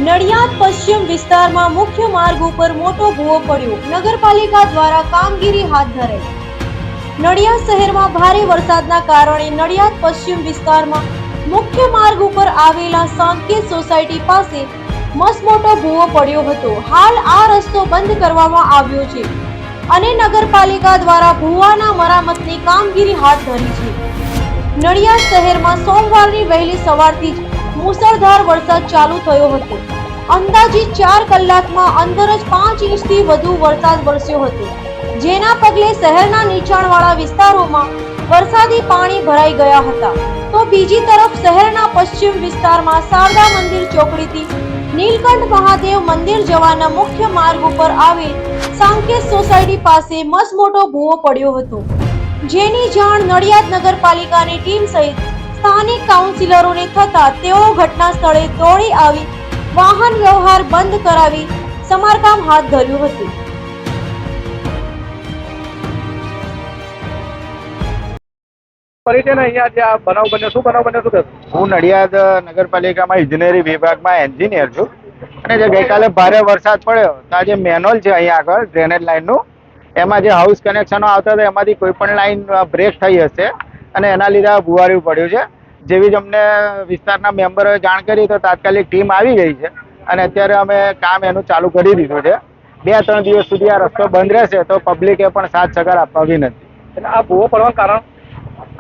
નડિયાદ પશ્ચિમ વિસ્તારમાં મુખ્ય માર્ગ ઉપર મોટો ભૂવો પડ્યો. નગરપાલિકા દ્વારા કામગીરી હાથ ધરાઈ. નડિયાદ શહેરમાં ભારે વરસાદના કારણે નડિયાદ પશ્ચિમ વિસ્તારમાં મુખ્ય માર્ગ ઉપર આવેલા સાંકેત સોસાયટી પાસે મસમોટો ભૂવો પડ્યો હતો. હાલ આ રસ્તો બંધ કરવામાં આવ્યો છે અને નગરપાલિકા દ્વારા ભૂવાના મરામતની કામગીરી હાથ ધરી છે. નડિયાદ શહેરમાં સોમવારની વહેલી સવારથી જ મુસળધાર વરસાદ ચાલુ થયો હતો. અંદાજિત 4 કલાકમાં અંદર જ 5 ઇંચથી વધુ વરસાદ વરસ્યો હતો, જેના પગલે શહેરના નીચાણવાળા વિસ્તારોમાં વરસાદી પાણી ભરાઈ ગયા હતા. તો બીજી તરફ શહેરના પશ્ચિમ વિસ્તારમાં શારદા મંદિર ચોકડીથી નીલકંઠ મહાદેવ મંદિર જવાના મુખ્ય માર્ગ ઉપર આવેલ સાંકેત સોસાયટી પાસે મસમોટો ભૂવો પડ્યો હતો, જેની જાણ નડિયાદ નગરપાલિકાની ટીમ સહિત સ્થાનિક કાઉન્સિલરોને થતા તેઓ ઘટના સ્થળે દોડી આવી વાહન વ્યવહાર બંધ કરાવી સમારકામ હાથ ધર્યું હતું. હું નડિયાદ નગરપાલિકામાં ઇજનેરી વિભાગમાં એન્જિનિયર છું અને જે ગઈકાલે ભારે વરસાદ પડ્યો તો આ જે મેનહોલ છે અહીંયા આગળ ડ્રેનેજ લાઇનનું, એમાં જે હાઉસ કનેક્શનો આવતા હતા એમાંથી કોઈ પણ લાઇન બ્રેક થઈ હશે અને એના લીધે આ ભુવાર્યું પડ્યું છે. જેવી જ અમને વિસ્તારના મેમ્બરોએ જાણ કરી તો તાત્કાલિક ટીમ આવી ગઈ છે અને અત્યારે અમે કામ એનું ચાલુ કરી દીધું છે. 2-3 દિવસ સુધી આ રસ્તો બંધ રહેશે તો પબ્લિકે પણ સાથ સહકાર આપવા વિનંતી. આ ભૂવો પડવાનું કારણ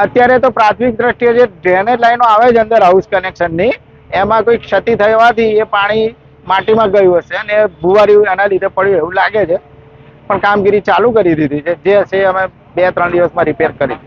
અત્યારે તો પ્રાથમિક દ્રષ્ટિએ જે ડ્રેનેજ લાઈનો આવે છે અંદર હાઉસ કનેક્શનની, એમાં કોઈ ક્ષતિ થવાથી એ પાણી માટીમાં ગયું હશે અને ભુવાર્યું એના લીધે પડ્યું એવું લાગે છે. પણ કામગીરી ચાલુ કરી દીધી છે. જે હશે અમે 2-3 દિવસમાં રિપેર કરી.